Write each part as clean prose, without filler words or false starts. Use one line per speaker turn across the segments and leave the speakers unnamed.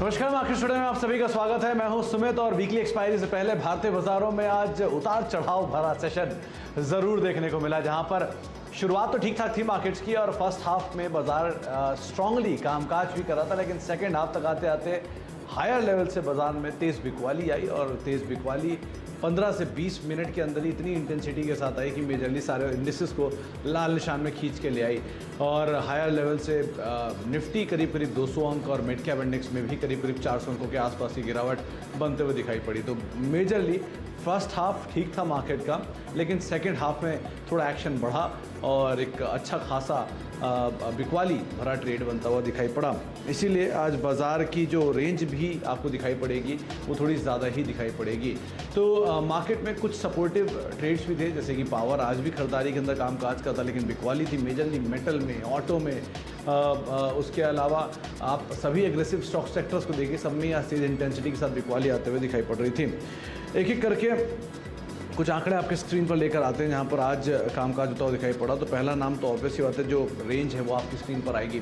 नमस्कार, market studio में आप सभी का स्वागत है। मैं हूं सुमित और वीकली एक्सपायरी से पहले भारतीय बाजारों में आज उतार चढ़ाव भरा सेशन जरूर देखने को मिला, जहां पर शुरुआत तो ठीक ठाक थी मार्केट्स की और फर्स्ट हाफ में बाजार स्ट्रांगली कामकाज भी कर रहा था, लेकिन सेकेंड हाफ तक आते आते हायर लेवल से बाजार में तेज़ बिकवाली आई और तेज़ बिकवाली 15 से 20 मिनट के अंदर ही इतनी इंटेंसिटी के साथ आई कि मेजरली सारे इंडिसेस को लाल निशान में खींच के ले आई और हायर लेवल से निफ्टी करीब 200 अंक और मिड कैप इंडेक्स में भी करीब 400 अंकों के आसपास की गिरावट बनते हुए दिखाई पड़ी। तो मेजरली फर्स्ट हाफ ठीक था मार्केट का, लेकिन सेकेंड हाफ में थोड़ा एक्शन बढ़ा और एक अच्छा खासा बिकवाली भरा ट्रेड बनता हुआ दिखाई पड़ा। इसीलिए आज बाज़ार की जो रेंज भी आपको दिखाई पड़ेगी वो थोड़ी ज़्यादा ही दिखाई पड़ेगी। तो मार्केट में कुछ सपोर्टिव ट्रेड्स भी थे, जैसे कि पावर आज भी खरीदारी के अंदर कामकाज करता, लेकिन बिकवाली थी मेजरली मेटल में, ऑटो में। उसके अलावा आप सभी एग्रेसिव स्टॉक सेक्टर्स को देखिए, सब में आज तेज इंटेंसिटी के साथ बिकवाली आते हुए दिखाई पड़ रही थी। एक एक करके कुछ आंकड़े आपके स्क्रीन पर लेकर आते हैं जहां पर आज कामकाज होता हुआ दिखाई पड़ा। तो पहला नाम तो ऑब्वियस ही बात है, जो रेंज है वो आपकी स्क्रीन पर आएगी।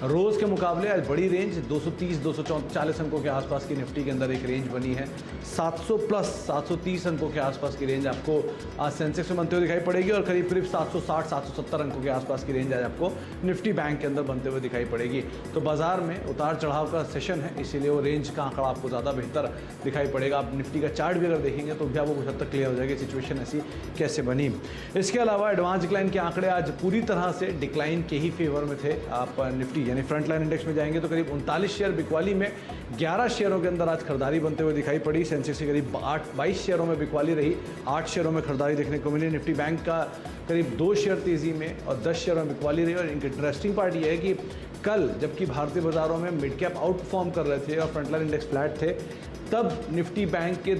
रोज़ के मुकाबले आज बड़ी रेंज 230-240 अंकों के आसपास की निफ्टी के अंदर एक रेंज बनी है। 700 प्लस 730 अंकों के आसपास की रेंज आपको आज सेंसेक्स में बनते हुए दिखाई पड़ेगी और करीब 760-770 अंकों के आसपास की रेंज आज आपको निफ्टी बैंक के अंदर बनते हुए दिखाई पड़ेगी। तो बाजार में उतार चढ़ाव का सेशन है, इसीलिए वो रेंज का आंकड़ा आपको ज़्यादा बेहतर दिखाई पड़ेगा। आप निफ्टी का चार्ट भी अगर देखेंगे तो भी आपको कुछ हद तक क्लियर हो जाएगी सिचुएशन ऐसी कैसे बनी। इसके अलावा एडवांस डिक्लाइन के आंकड़े आज पूरी तरह से डिक्लाइन के ही फेवर में थे। आप निफ्टी यानी फ्रंट लाइन इंडेक्स में जाएंगे तो करीब 39 शेयर बिकवाली में 11 शेयरों के अंदर आज खरीदारी बनते हुए दिखाई पड़ी। सेंसेक्स की करीब 22 शेयरों में बिकवाली रही, 8 शेयरों में खरीदारी देखने को मिली। निफ्टी बैंक का करीब 2 शेयर तेजी में और 10 शेयरों में बिकवाली रही। और इंटरेस्टिंग पार्ट यह है कि कल जबकि भारतीय बाजारों में मिड कैप आउट परफॉर्म कर रहे थे और फ्रंट लाइन इंडेक्स फ्लैट थे, तब निफ्टी बैंक के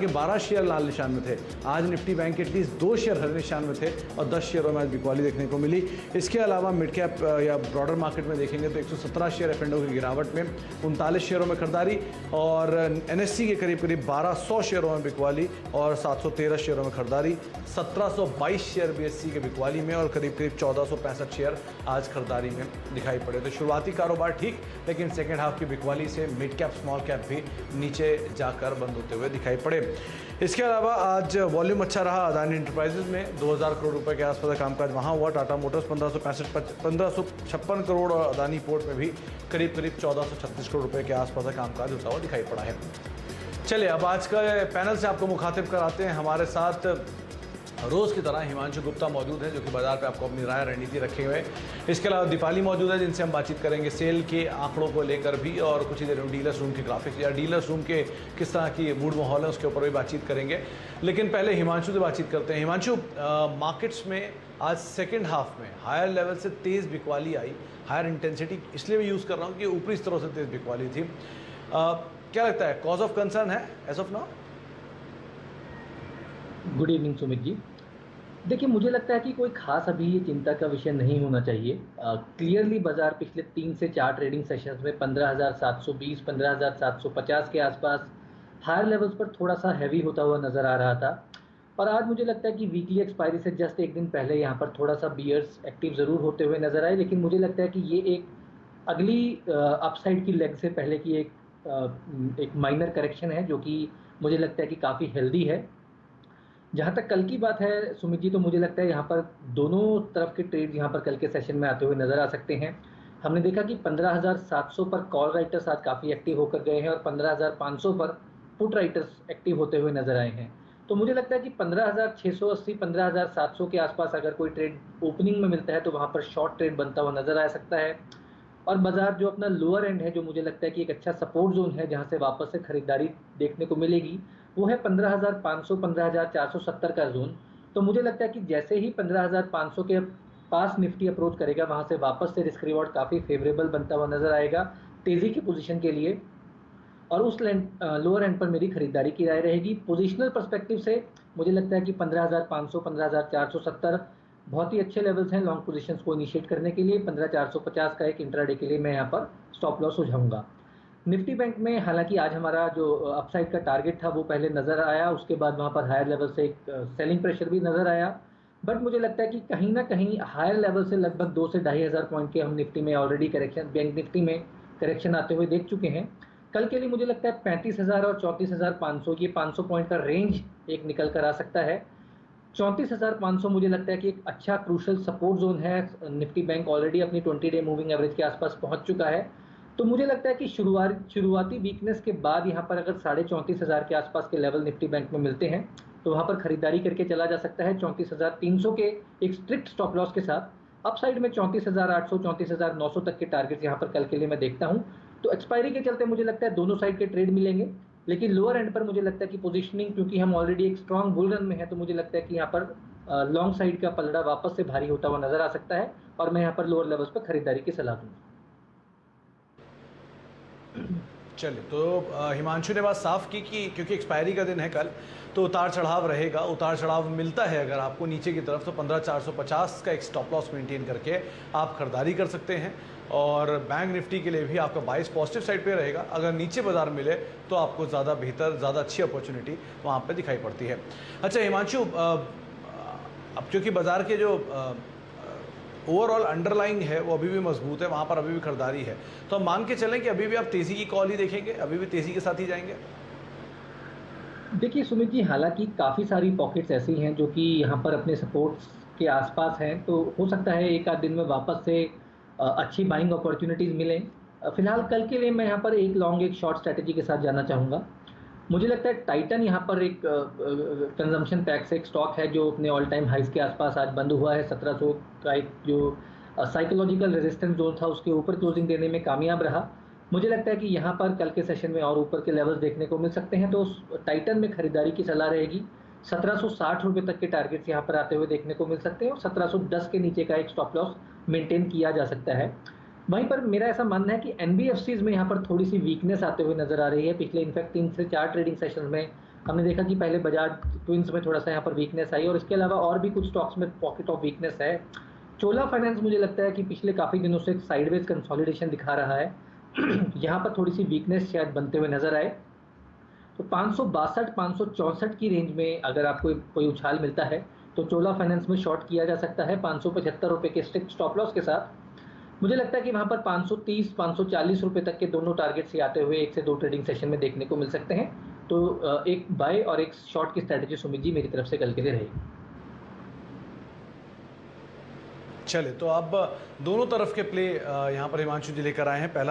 12 शेयर लाल निशान में थे। आज निफ्टी बैंक के एटलीस्ट 2 शेयर हरे निशान में थे और 10 शेयरों में आज बिकवाली देखने को मिली। इसके अलावा मिड कैप या ब्रॉडर मार्केट में देखेंगे तो 117 शेयर एफ&ओ की गिरावट में 39 शेयरों में खरीदारी और एनएससी के करीब 1200 शेयरों में बिकवाली और 713 शेयरों में खरीदारी। 1722 शेयर बीएससी के बिकवाली में और करीब 1465 शेयर आज खरीदारी में दिखाई पड़े। तो शुरुआती कारोबार ठीक, लेकिन सेकेंड हाफ की बिकवाली से मिड कैप स्मॉल कैप भी नीचे जाकर बंद होते हुए दिखाई पड़े। इसके अलावा आज वॉल्यूम अच्छा रहा। अदानी एंटरप्राइजेज में 2000 करोड़ रुपए के आसपास कामकाज वहां हुआ। टाटा मोटर्स 1556 करोड़ और अदानी पोर्ट में भी करीब 1436 करोड़ रुपए के आसपास कामकाज होता हुआ दिखाई पड़ा है। चलिए अब आज का पैनल से आपको मुखातिब कराते हैं। हमारे साथ रोज़ की तरह हिमांशु गुप्ता मौजूद है, जो कि बाजार पे आपको अपनी राय रणनीति रखे हुए। इसके अलावा दीपाली मौजूद है, जिनसे हम बातचीत करेंगे सेल के आंकड़ों को लेकर भी और कुछ ही देर में डीलर्स रूम के ग्राफिक्स या डीलर्स रूम के किस तरह की मूड माहौल है उसके ऊपर भी बातचीत करेंगे। लेकिन पहले हिमांशु से बातचीत करते हैं। हिमांशु, मार्केट्स में आज सेकेंड हाफ में हायर लेवल से तेज़ बिकवाली आई। हायर इंटेंसिटी इसलिए भी यूज़ कर रहा हूँ कि ऊपरी स्तरों से तेज़ बिकवाली थी। क्या लगता है, कॉज ऑफ कंसर्न है as of now?
Good evening Sumit ji. देखिए, मुझे लगता है कि कोई खास अभी ये चिंता का विषय नहीं होना चाहिए। क्लियरली बाजार पिछले 3 से 4 ट्रेडिंग सेशंस में 15,720 15,750 के आसपास हायर लेवल्स पर थोड़ा सा हैवी होता हुआ नज़र आ रहा था। और आज मुझे लगता है कि वीकली एक्सपायरी से जस्ट एक दिन पहले यहाँ पर थोड़ा सा बियर्स एक्टिव ज़रूर होते हुए नज़र आए, लेकिन मुझे लगता है कि ये एक अगली अपसाइड की लेग से पहले की एक माइनर करेक्शन है, जो कि मुझे लगता है कि काफ़ी हेल्दी है। जहाँ तक कल की बात है सुमित जी, तो मुझे लगता है यहाँ पर दोनों तरफ के ट्रेड यहाँ पर कल के सेशन में आते हुए नज़र आ सकते हैं। हमने देखा कि 15,700 पर कॉल राइटर्स आज काफ़ी एक्टिव होकर गए हैं और 15,500 पर पुट राइटर्स एक्टिव होते हुए नज़र आए हैं। तो मुझे लगता है कि 15,680 15,700 के आसपास अगर कोई ट्रेड ओपनिंग में मिलता है तो वहाँ पर शॉर्ट ट्रेड बनता हुआ नज़र आ सकता है। और बाजार जो अपना लोअर एंड है, जो मुझे लगता है कि एक अच्छा सपोर्ट जोन है जहाँ से वापस से खरीदारी देखने को मिलेगी, वो है 15,500 15,470 का जोन। तो मुझे लगता है कि जैसे ही 15,500 के पास निफ्टी अप्रोच करेगा, वहाँ से वापस से रिस्क रिवॉर्ड काफ़ी फेवरेबल बनता हुआ नजर आएगा तेज़ी की पोजीशन के लिए। और उस लोअर एंड पर मेरी खरीदारी की राय रहेगी। पोजिशनल पर्सपेक्टिव से मुझे लगता है कि 15,500 15,470 बहुत ही अच्छे लेवल्स हैं लॉन्ग पोजीशंस को इनिशिएट करने के लिए। 15,450 का एक इंट्राडे के लिए मैं यहाँ पर स्टॉप लॉस सुझाऊंगा। निफ्टी बैंक में हालांकि आज हमारा जो अपसाइड का टारगेट था वो पहले नज़र आया, उसके बाद वहाँ पर हायर लेवल से एक सेलिंग प्रेशर भी नज़र आया। बट मुझे लगता है कि कहीं ना कहीं हायर लेवल से लगभग 2 से 2,500 पॉइंट के हम निफ्टी में ऑलरेडी करेक्शन, बैंक निफ्टी में करेक्शन आते हुए देख चुके हैं। कल के लिए मुझे लगता है 35,000 और 34,500, ये 500 पॉइंट का रेंज एक निकल कर आ सकता है। 34,500 मुझे लगता है कि एक अच्छा क्रूशल सपोर्ट जोन है। निफ्टी बैंक ऑलरेडी अपनी 20 डे मूविंग एवरेज के आसपास पहुंच चुका है। तो मुझे लगता है कि शुरुआती वीकनेस के बाद यहाँ पर अगर 34,500 के आसपास के लेवल निफ्टी बैंक में मिलते हैं तो वहाँ पर खरीदारी करके चला जा सकता है 34,300 के एक स्ट्रिक्ट स्टॉप लॉस के साथ। अपसाइड में 34,800 34,900 तक के टारगेट यहाँ पर कल के लिए मैं देखता हूँ। तो एक्सपायरी के चलते मुझे लगता है दोनों साइड के ट्रेड मिलेंगे, लेकिन लोअर एंड पर मुझे लगता है कि पोजीशनिंग, क्योंकि हम ऑलरेडी एक स्ट्रांग बुल रन में है, तो मुझे लगता है कि यहाँ पर लॉन्ग साइड का पलड़ा वापस से भारी होता हुआ नजर आ सकता है और मैं यहाँ पर लोअर लेवल्स पर खरीदारी की सलाह दूंगा।
चलिए, तो हिमांशु ने बात साफ की कि क्योंकि एक्सपायरी का दिन है कल, तो उतार चढ़ाव रहेगा। उतार चढ़ाव मिलता है अगर आपको नीचे की तरफ, तो 15,450 का एक स्टॉप लॉस मेंटेन करके आप खरीदारी कर सकते हैं। और बैंक निफ्टी के लिए भी आपका बाइस पॉजिटिव साइड पे रहेगा। अगर नीचे बाजार मिले तो आपको ज़्यादा बेहतर, ज़्यादा अच्छी अपॉर्चुनिटी वहाँ पे दिखाई पड़ती है। अच्छा हिमांशु, अब क्योंकि बाजार के जो ओवरऑल अंडरलाइंग है वो अभी भी मजबूत है, वहाँ पर अभी भी खरीदारी है, तो हम मान के चलें कि अभी भी आप तेज़ी की कॉल ही देखेंगे, अभी भी तेज़ी के साथ ही जाएंगे?
देखिए सुमित जी, हालांकि काफ़ी सारी पॉकेट्स ऐसी हैं जो कि यहाँ पर अपने सपोर्ट्स के आसपास हैं, तो हो सकता है एक आध दिन में वापस से अच्छी बाइंग अपॉर्चुनिटीज़ मिलें। फिलहाल कल के लिए मैं यहाँ पर एक लॉन्ग एक शॉर्ट स्ट्रैटेजी के साथ जाना चाहूँगा। मुझे लगता है टाइटन यहाँ पर एक कंजम्पशन टैक्स एक स्टॉक है जो अपने ऑल टाइम हाइस के आसपास आज बंद हुआ है। 1700 का एक जो साइकोलॉजिकल रेजिस्टेंस जोन था उसके ऊपर क्लोजिंग देने में कामयाब रहा। मुझे लगता है कि यहाँ पर कल के सेशन में और ऊपर के लेवल्स देखने को मिल सकते हैं, तो टाइटन में खरीदारी की सलाह रहेगी। 1760 रुपये तक के टारगेट्स यहाँ पर आते हुए देखने को मिल सकते हैं और 1710 के नीचे का एक स्टॉप लॉस मेंटेन किया जा सकता है। वहीं पर मेरा ऐसा मानना है कि एनबीएफसीज में यहाँ पर थोड़ी सी वीकनेस आते हुए नजर आ रही है। पिछले इनफैक्ट 3 से 4 ट्रेडिंग सेशंस में हमने देखा कि पहले बजाज ट्विंस में थोड़ा सा यहाँ पर वीकनेस आई और इसके अलावा और भी कुछ स्टॉक्स में पॉकेट ऑफ वीकनेस है। चोला फाइनेंस मुझे लगता है कि पिछले काफ़ी दिनों से साइडवेज कंसोलिडेशन दिखा रहा है। यहाँ पर थोड़ी सी वीकनेस शायद बनते हुए नजर आए, तो 562 564 की रेंज में अगर आपको कोई उछाल मिलता है तो चोला फाइनेंस में शॉर्ट किया जा सकता है 575 रुपये के स्ट्रिक्ट स्टॉप लॉस के साथ। मुझे लगता है कि वहाँ पर 530 540 रुपये तक के दोनों टारगेट से आते हुए 1 से 2 ट्रेडिंग सेशन में देखने को मिल सकते हैं। तो एक बाय और एक शॉर्ट की स्ट्रैटेजी सुमित जी मेरी तरफ से कल के लिए रहेगी।
चले, तो अब दोनों तरफ के प्ले यहाँ पर हिमांशु जी लेकर आए हैं। पहला